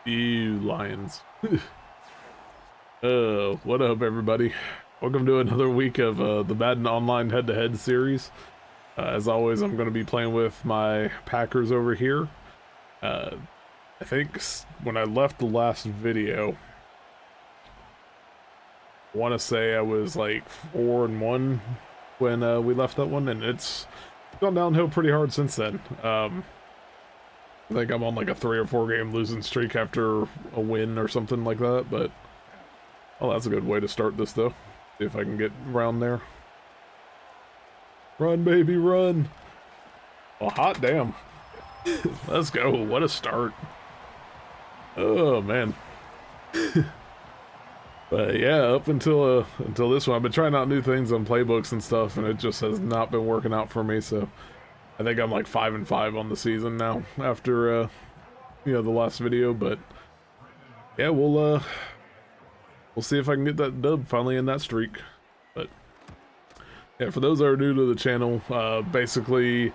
You lions. What up, everybody? Welcome to another week of the Madden Online Head-to-Head series. As always, I'm going to be playing with my Packers over here. I think when I left the last video, I want to say I was like 4-1 when we left that one, and it's gone downhill pretty hard since then. I think I'm on like a 3 or 4 game losing streak after a win or something like that, but oh, that's a good way to start this though. See if I can get around there. Run, baby, run! Oh, hot damn. Let's go. What a start. Oh, man. But yeah, up until this one, I've been trying out new things on playbooks and stuff, and it just has not been working out for me, so I think I'm like 5-5 on the season now after you know, the last video. But yeah, we'll see if I can get that dub finally in that streak. But yeah, for those that are new to the channel, basically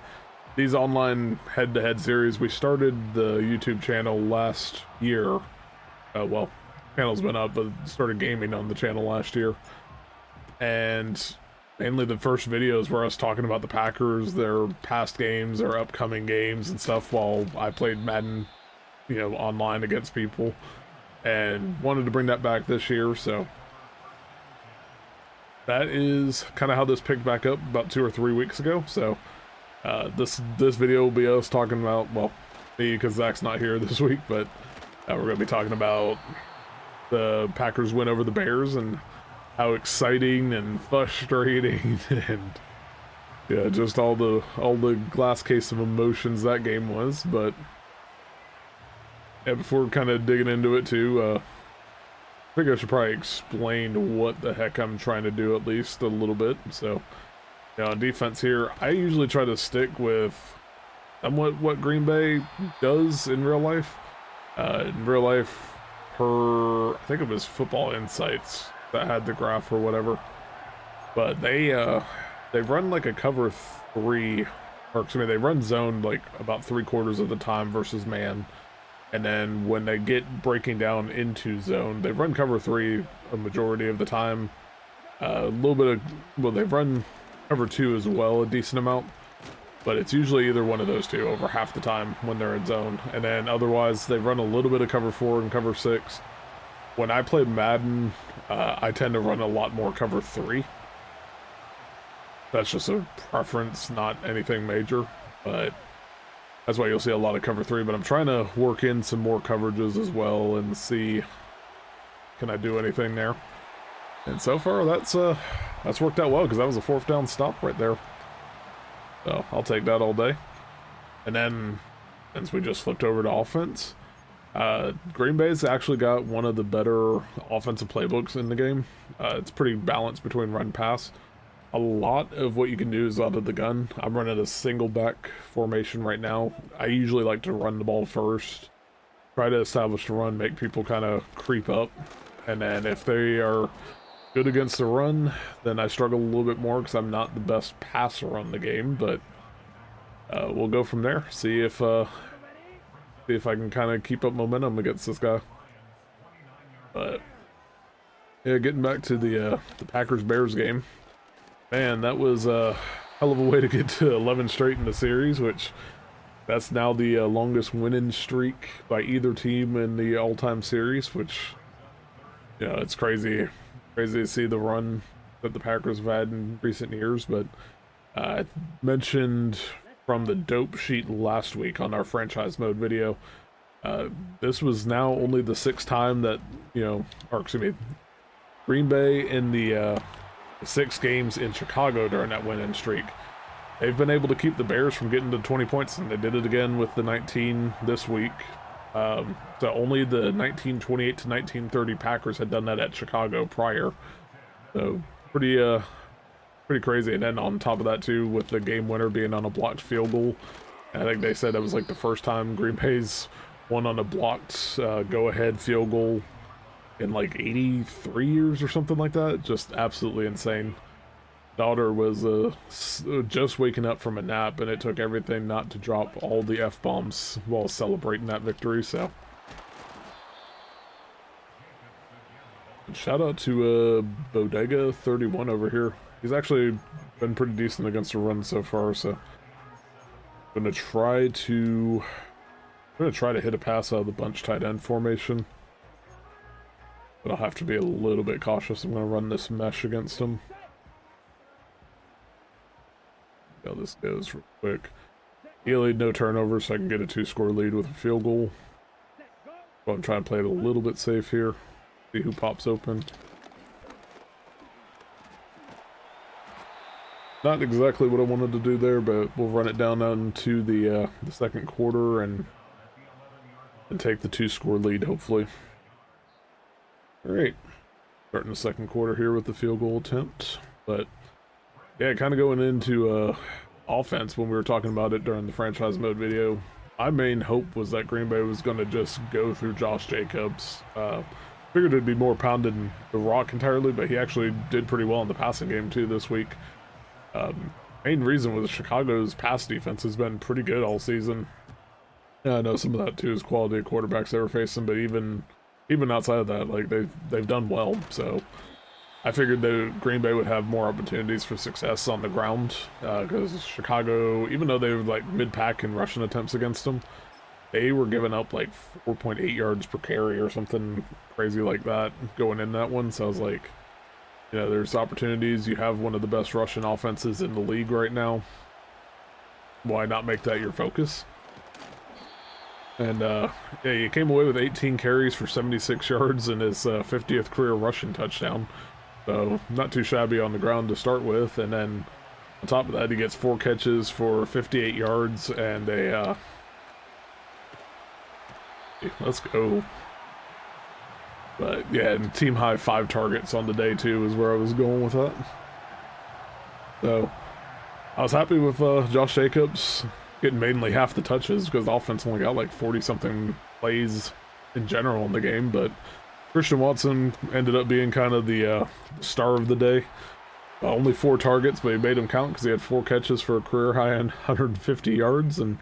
these online head-to-head series, we started the YouTube channel last year. Well, channel's been up, but started gaming on the channel last year, and mainly the first videos were us talking about the Packers, their past games, their upcoming games and stuff, while I played Madden, you know, online against people, and wanted to bring that back this year. So that is kind of how this picked back up about 2 or 3 weeks ago. So this video will be us talking about, well, me, because Zach's not here this week, but we're going to be talking about the Packers win over the Bears and how exciting and frustrating and yeah, just all the glass case of emotions that game was. But yeah, before kind of digging into it too, I think I should probably explain what the heck I'm trying to do at least a little bit. So, you know, on defense here, I usually try to stick with somewhat what Green Bay does in real life. In real life, I think it was Football Insights that had the graph or whatever, but they run like a cover 3, or excuse me, they run zone like about 3/4 of the time versus man, and then when they get breaking down into zone, they run cover 3 a majority of the time. A little bit of, well, they run cover 2 as well a decent amount, but it's usually either one of those two over half the time when they're in zone, and then otherwise they run a little bit of cover 4 and cover 6. When I play Madden, I tend to run a lot more cover 3. That's just a preference, not anything major, but that's why you'll see a lot of cover 3. But I'm trying to work in some more coverages as well and see, can I do anything there? And so far, that's worked out well, because that was a 4th down stop right there. So I'll take that all day. And then, since we just flipped over to offense, Green Bay's actually got one of the better offensive playbooks in the game. It's pretty balanced between run pass. A lot of what you can do is out of the gun. I'm running a single back formation right now. I usually like to run the ball first, try to establish the run, make people kind of creep up, and then if they are good against the run, then I struggle a little bit more because I'm not the best passer on the game. But we'll go from there. See if I can kind of keep up momentum against this guy. But yeah, getting back to the Packers-Bears game, man, that was a hell of a way to get to 11 straight in the series, which that's now the longest winning streak by either team in the all-time series, which, you know, it's crazy to see the run that the Packers have had in recent years. But I mentioned from the dope sheet last week on our franchise mode video, this was now only the 6th time that, you know, or excuse me, Green Bay in the 6 games in Chicago during that winning streak, they've been able to keep the Bears from getting to 20 points, and they did it again with the 19 this week. So only the 1928 to 1930 Packers had done that at Chicago prior. So pretty crazy. And then on top of that too, with the game winner being on a blocked field goal, I think they said that was like the first time Green Bay's won on a blocked go-ahead field goal in like 83 years or something like that. Just absolutely insane. Daughter was just waking up from a nap, and it took everything not to drop all the F-bombs while celebrating that victory. So shout out to Bodega 31 over here. He's actually been pretty decent against the run so far, so I'm gonna try to hit a pass out of the bunch tight end formation. But I'll have to be a little bit cautious. I'm gonna run this mesh against him. See how this goes real quick. Ideally, no turnovers, so I can get a 2-score lead with a field goal. So I'm trying to play it a little bit safe here. See who pops open. Not exactly what I wanted to do there, but we'll run it down into the second quarter and take the 2-score lead, hopefully. Alright. Starting the second quarter here with the field goal attempt. But, yeah, kind of going into offense when we were talking about it during the franchise mode video. My main hope was that Green Bay was going to just go through Josh Jacobs. Figured it'd be more pounding the rock entirely, but he actually did pretty well in the passing game too this week. Main reason was Chicago's pass defense has been pretty good all season. Yeah, I know some of that too is quality of quarterbacks they were facing, but even outside of that, like they've done well. So I figured that Green Bay would have more opportunities for success on the ground because Chicago, even though they were like mid-pack in rushing attempts against them, they were giving up like 4.8 yards per carry or something crazy like that going in that one. So I was like, you know, there's opportunities. You have one of the best rushing offenses in the league right now. Why not make that your focus? And yeah, he came away with 18 carries for 76 yards and his 50th career rushing touchdown. So not too shabby on the ground to start with. And then on top of that, he gets 4 catches for 58 yards and a let's go. But yeah, and team high 5 targets on the day too is where I was going with that. So I was happy with Josh Jacobs getting mainly half the touches because the offense only got like 40-something plays in general in the game. But Christian Watson ended up being kind of the star of the day. Only 4 targets, but he made him count because he had 4 catches for a career high and 150 yards, and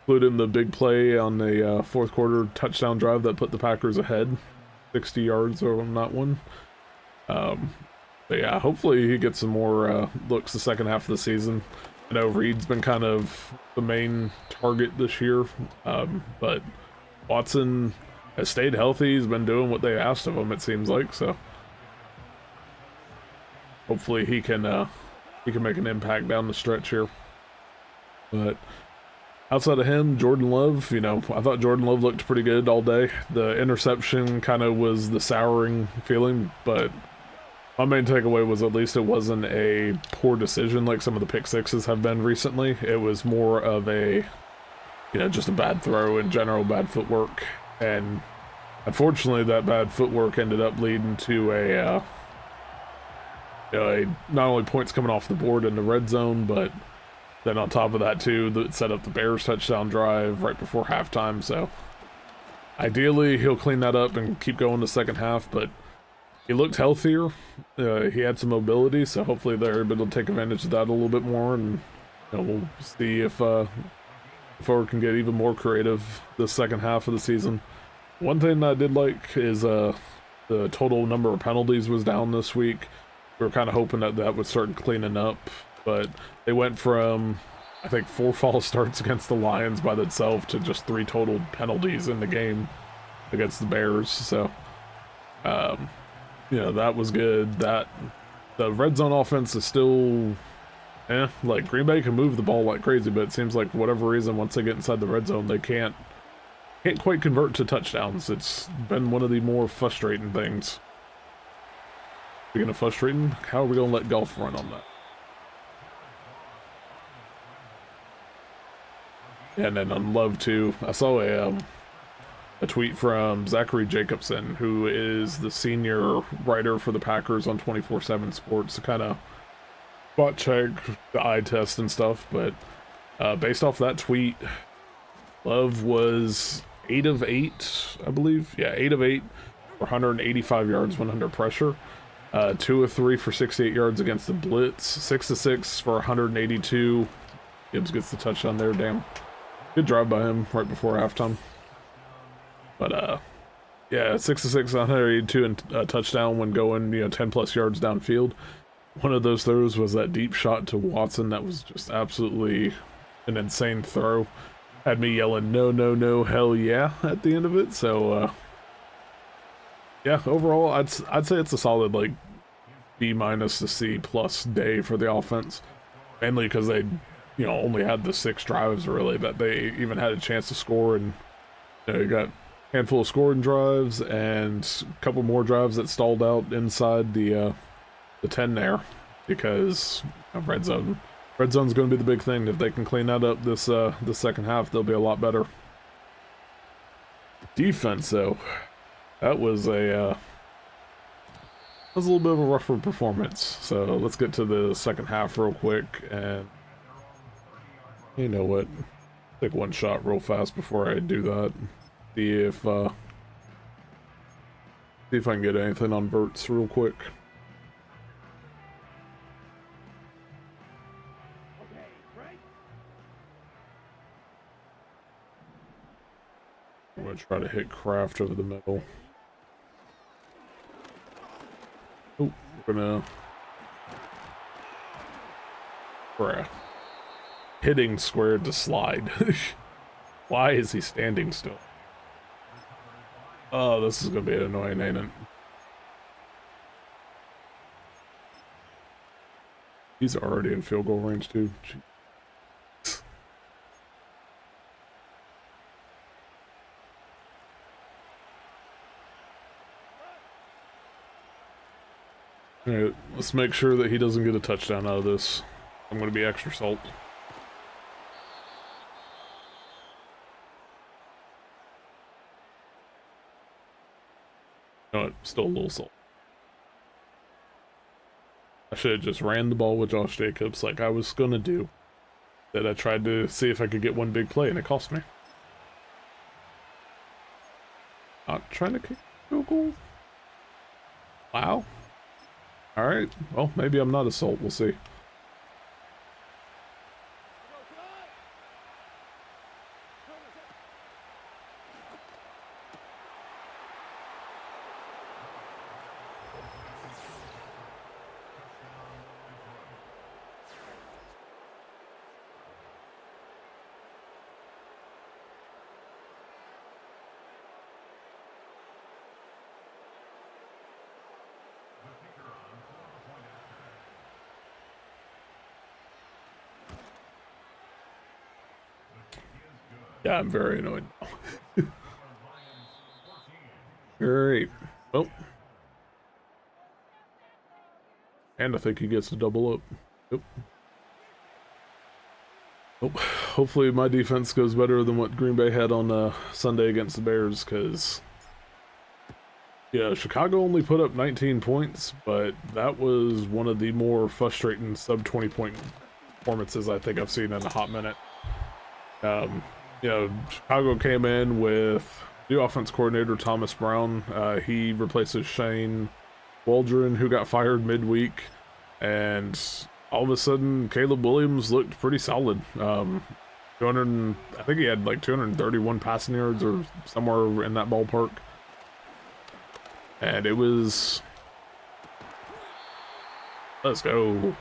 including the big play on the fourth quarter touchdown drive that put the Packers ahead, 60 yards on that one. But yeah, hopefully he gets some more looks the second half of the season. I know Reed's been kind of the main target this year, but Watson has stayed healthy. He's been doing what they asked of him, it seems like. So hopefully he can make an impact down the stretch here. But outside of him, Jordan Love, you know, I thought Jordan Love looked pretty good all day. The interception kind of was the souring feeling, but my main takeaway was at least it wasn't a poor decision like some of the pick sixes have been recently. It was more of a, you know, just a bad throw in general, bad footwork. And unfortunately, that bad footwork ended up leading to a not only points coming off the board in the red zone, but then on top of that too, that set up the Bears touchdown drive right before halftime. So ideally, he'll clean that up and keep going the second half, but he looked healthier. He had some mobility, so hopefully they're able to take advantage of that a little bit more, and you know, we'll see if Ford can get even more creative this second half of the season. One thing I did like is the total number of penalties was down this week. We were kind of hoping that that would start cleaning up, but they went from, I think, 4 false starts against the Lions by themselves to just 3 total penalties in the game against the Bears. So you know, that was good. That the red zone offense is still like Green Bay can move the ball like crazy, but it seems like for whatever reason, once they get inside the red zone, they can't quite convert to touchdowns. It's been one of the more frustrating things. Speaking of frustrating, how are we gonna let golf run on that? And then on Love too, I saw a tweet from Zachary Jacobson, who is the senior writer for the Packers on 24/7 Sports, to kind of spot check the eye test and stuff. But based off that tweet, Love was 8 of 8, I believe. Yeah, 8 of 8 for 185 yards when under pressure. 2 of 3 for 68 yards against the blitz. 6 of 6 for 182. Gibbs gets the touchdown there. Damn, good drive by him right before halftime. But Yeah, 6 of 6, 182 and a touchdown when going, 10 plus yards downfield. One of those throws was that deep shot to Watson that was just absolutely an insane throw. Had me yelling, no, no, no, hell yeah, at the end of it. So, yeah, overall, I'd say it's a solid, like, B minus to C plus day for the offense. Mainly because they, only had the 6 drives, really, that they even had a chance to score. And, you got a handful of scoring drives and a couple more drives that stalled out inside the 10 there. Because red zone. Red zone's going to be the big thing. If they can clean that up this second half, they'll be a lot better. Defense, though, that was a little bit of a rougher performance. So let's get to the second half real quick, and you know what? Take one shot real fast before I do that. See if I can get anything on verts real quick. I'm gonna try to hit Craft over the middle. Oh, we're gonna Craft. Hitting square to slide. Why is he standing still? Oh, this is gonna be annoying, ain't it? He's already in field goal range too. Alright, let's make sure that he doesn't get a touchdown out of this. I'm gonna be extra salt. You know what? Still a little salt. I should have just ran the ball with Josh Jacobs like I was gonna do. That I tried to see if I could get one big play and it cost me. Not trying to kick field goal. Wow. Alright, well, maybe I'm not a salt, we'll see. Yeah, I'm very annoyed now. Great. Well. And I think he gets to double up. Yep. Oh, hopefully my defense goes better than what Green Bay had on Sunday against the Bears, because yeah, Chicago only put up 19 points, but that was one of the more frustrating sub-20 point performances I think I've seen in a hot minute. Chicago came in with new offense coordinator Thomas Brown. He replaces Shane Waldron, who got fired midweek, and all of a sudden Caleb Williams looked pretty solid. 200, I think he had like 231 passing yards or somewhere in that ballpark, and it was, let's go,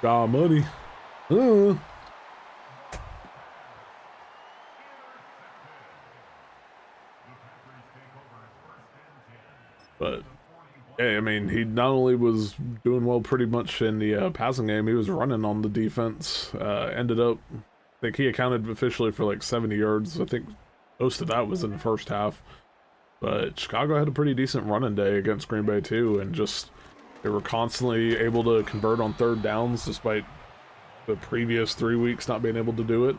got money. But yeah, I mean, he not only was doing well pretty much in the passing game, he was running on the defense. Ended up, I think he accounted officially for like 70 yards. I think most of that was in the first half. But Chicago had a pretty decent running day against Green Bay too, and just they were constantly able to convert on third downs despite the previous 3 weeks not being able to do it.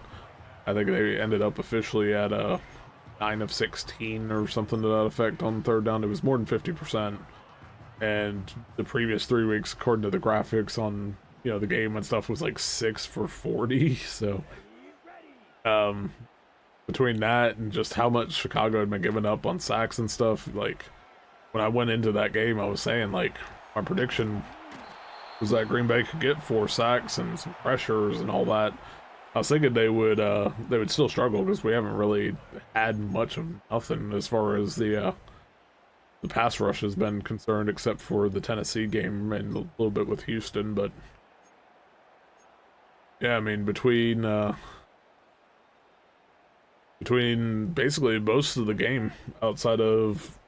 I think they ended up officially at a 9 of 16 or something to that effect on third down. It was more than 50%. And the previous 3 weeks, according to the graphics on, the game and stuff, was like 6 for 40. So, between that and just how much Chicago had been giving up on sacks and stuff, like, when I went into that game, I was saying, like, my prediction was that Green Bay could get 4 sacks and some pressures and all that. I was thinking they would still struggle because we haven't really had much of nothing as far as the pass rush has been concerned, except for the Tennessee game and a little bit with Houston. But yeah, I mean between basically most of the game, outside of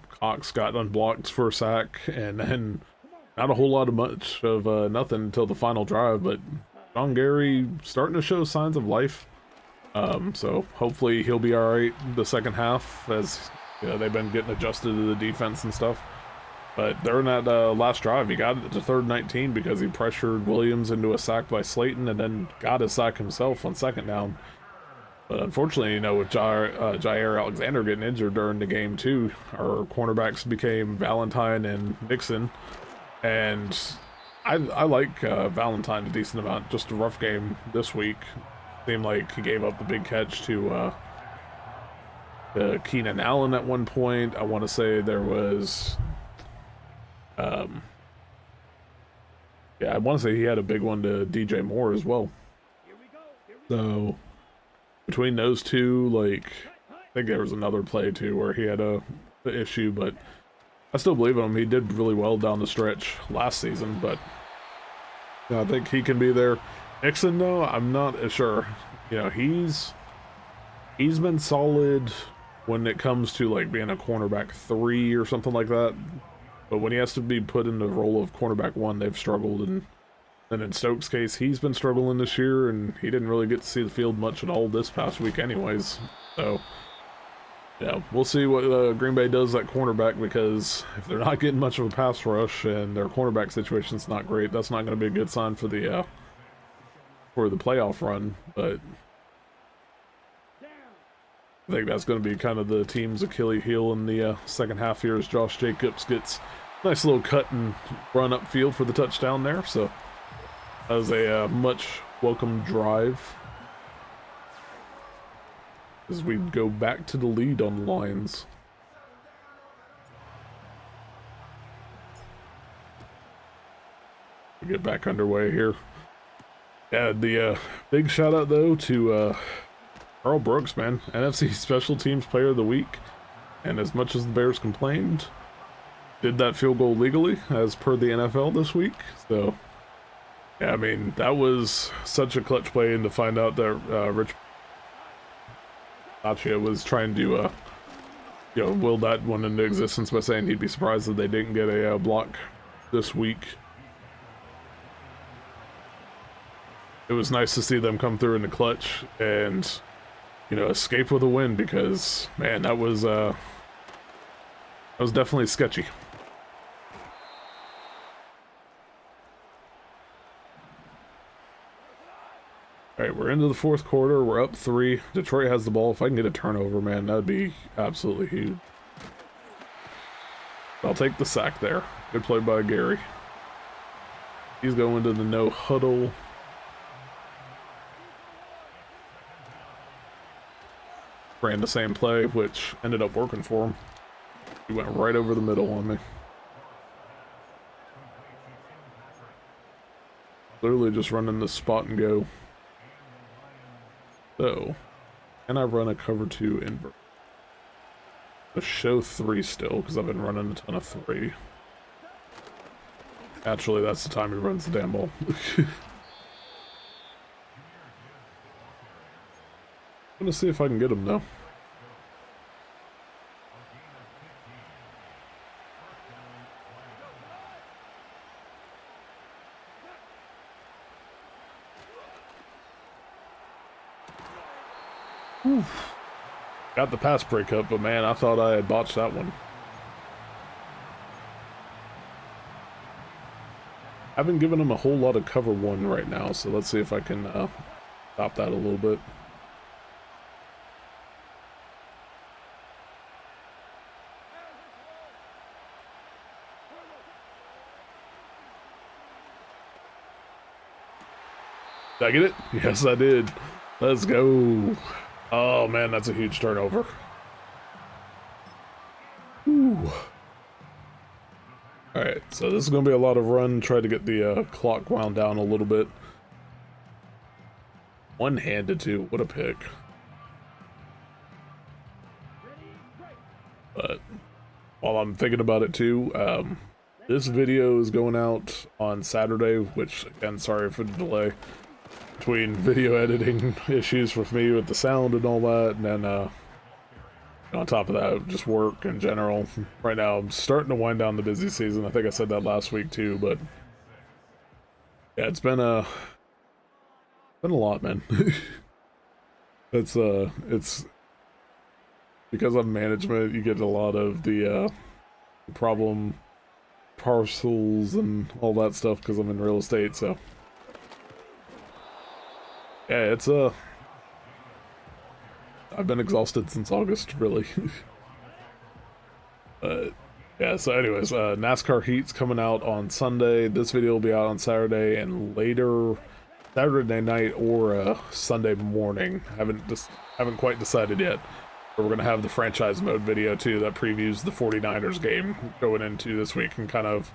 Cox got unblocked for a sack, and then not a whole lot of much of nothing until the final drive. But John Gary starting to show signs of life. So hopefully he'll be all right the second half, as they've been getting adjusted to the defense and stuff. But during that last drive, he got it to 3rd and 19 because he pressured Williams into a sack by Slayton, and then got a sack himself on 2nd down. But unfortunately, with Jair Alexander getting injured during the game too, our cornerbacks became Valentine and Nixon. And I like Valentine a decent amount. Just a rough game this week. Seemed like he gave up the big catch to Keenan Allen at one point. I want to say there was, yeah, I want to say he had a big one to DJ Moore as well. So between those two, like, I think there was another play too where he had a issue, but I still believe in him. He did really well down the stretch last season, but I think he can be there. Nixon, though, I'm not as sure. He's been solid when it comes to like being a cornerback 3 or something like that. But when he has to be put in the role of cornerback 1, they've struggled. And then in Stokes' case, he's been struggling this year, and he didn't really get to see the field much at all this past week anyways. So yeah, we'll see what Green Bay does at cornerback, because if they're not getting much of a pass rush and their cornerback situation's not great, that's not going to be a good sign for the playoff run. But I think that's going to be kind of the team's Achilles heel in the second half here, as Josh Jacobs gets a nice little cut and run upfield for the touchdown there. So that was a much welcome drive, as we go back to the lead on the Lions. We get back underway here. Yeah, the big shout out though to Carl Brooks, man, NFC Special Teams Player of the Week. And as much as the Bears complained, did that field goal legally as per the NFL this week. So yeah, I mean, that was such a clutch play, and to find out that Rich Achia was trying to will that one into existence by saying he'd be surprised that they didn't get a block this week. It was nice to see them come through in the clutch and escape with a win, because man, that was definitely sketchy. Alright, we're into the 4th quarter. We're up 3. Detroit has the ball. If I can get a turnover, man, that'd be absolutely huge. I'll take the sack there. Good play by Gary. He's going to the no huddle. Ran the same play, which ended up working for him. He went right over the middle on me. Literally just running this spot and go. So, can I run a cover 2 invert? A show 3 still, because I've been running a ton of 3. Actually, that's the time he runs the damn ball. I'm gonna see if I can get him though. Oof. Got the pass breakup, but man, I thought I had botched that one. I haven't given him a whole lot of cover 1 right now, so let's see if I can stop that a little bit. Did I get it? Yes, I did. Let's go. Oh man, that's a huge turnover. Ooh. Alright, so this is going to be a lot of run. Try to get the clock wound down a little bit. One-handed too. What a pick. But while I'm thinking about it too, this video is going out on Saturday, which, again, sorry for the delay between video editing issues with me with the sound and all that, and then on top of that, just work in general. Right now, I'm starting to wind down the busy season. I think I said that last week too, but yeah, it's been a lot, man. It's because I'm management, you get a lot of the problem parcels and all that stuff because I'm in real estate, so yeah, it's I've been exhausted since August, really. Yeah, so anyways, NASCAR Heat's coming out on Sunday. This video will be out on Saturday and later Saturday night or Sunday morning. Haven't quite decided yet. But we're gonna have the franchise mode video too that previews the 49ers game going into this week and kind of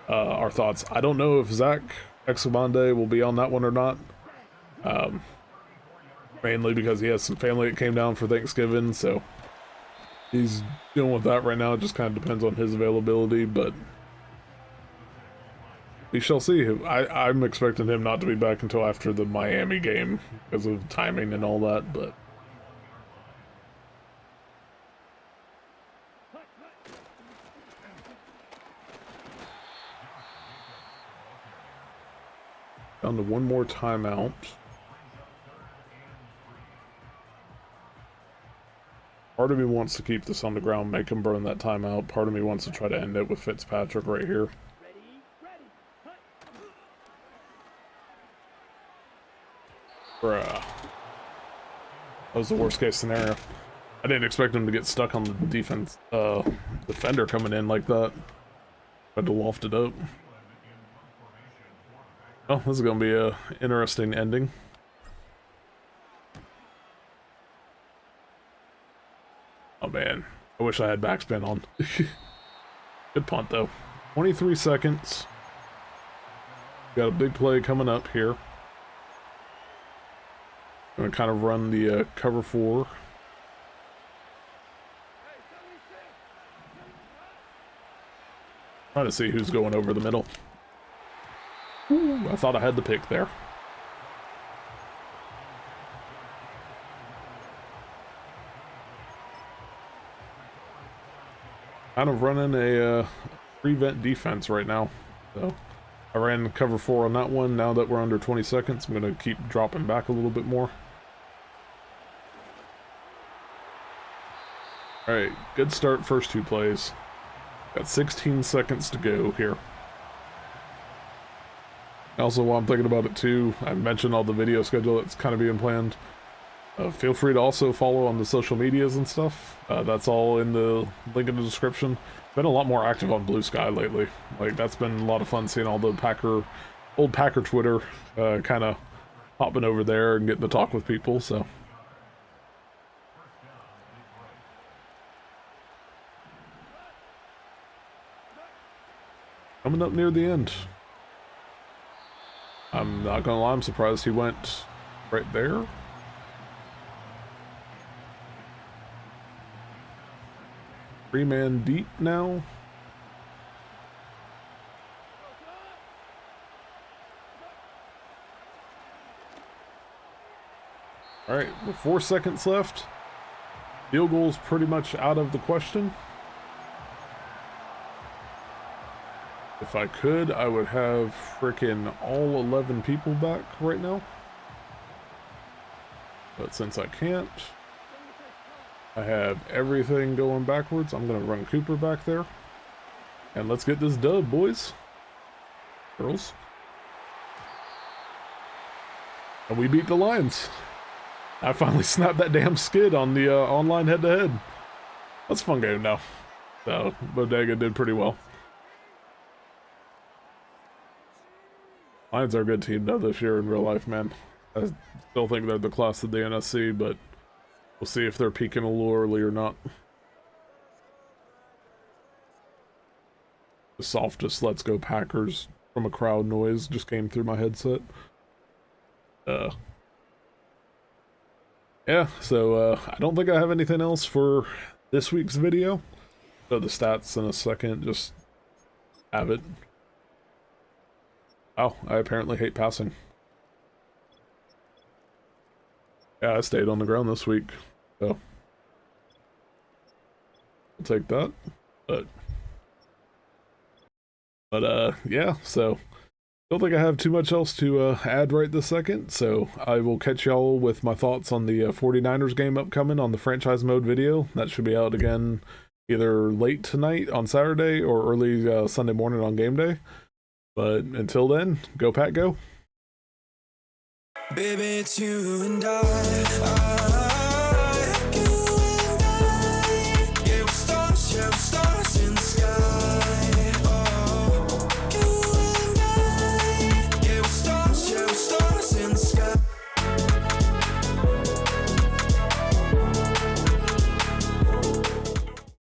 our thoughts. I don't know if Zach Exabande will be on that one or not. Mainly because he has some family that came down for Thanksgiving, so he's dealing with that right now. It just kind of depends on his availability, but we shall see. I'm expecting him not to be back until after the Miami game because of timing and all that, but down to one more timeout. Part of me wants to keep this on the ground, make him burn that timeout. Part of me wants to try to end it with Fitzpatrick right here. Bruh. That was the worst case scenario. I didn't expect him to get stuck on the defense, defender coming in like that. Had to loft it up. Oh, this is gonna be a interesting ending. Oh man, I wish I had backspin on. Good punt though. 23 seconds. Got a big play coming up here. Gonna kind of run the cover 4. Trying to see who's going over the middle. Ooh, I thought I had the pick there. Kind of running a prevent defense right now. So I ran cover 4 on that one. Now that we're under 20 seconds, I'm going to keep dropping back a little bit more. Alright, good start first 2 plays. Got 16 seconds to go here. Also, while I'm thinking about it too, I mentioned all the video schedule that's kind of being planned. Feel free to also follow on the social medias and stuff. That's all in the link in the description. Been a lot more active on Blue Sky lately. Like, that's been a lot of fun seeing all the old Packer Twitter kind of hopping over there and getting to talk with people, so. Coming up near the end. I'm not gonna lie, I'm surprised he went right there. Three-man deep now. Alright, with 4 seconds left. Field goal's pretty much out of the question. If I could, I would have frickin' all 11 people back right now. But since I can't, I have everything going backwards. I'm going to run Cooper back there. And let's get this dub, boys. Girls. And we beat the Lions. I finally snapped that damn skid on the online head-to-head. That's a fun game now. So, Bodega did pretty well. Lions are a good team though this year in real life, man. I still think they're the class of the NSC, but we'll see if they're peaking a little early or not. The softest "Let's Go Packers" from a crowd noise just came through my headset. yeah, so I don't think I have anything else for this week's video. So the stats in a second, just have it. Oh, I apparently hate passing. Yeah, I stayed on the ground this week, so I'll take that. But yeah, so don't think I have too much else to add right this second, so I will catch y'all with my thoughts on the 49ers game upcoming on the franchise mode video. That should be out again either late tonight on Saturday or early Sunday morning on game day. But until then, go Pack, go. Baby, it's you and I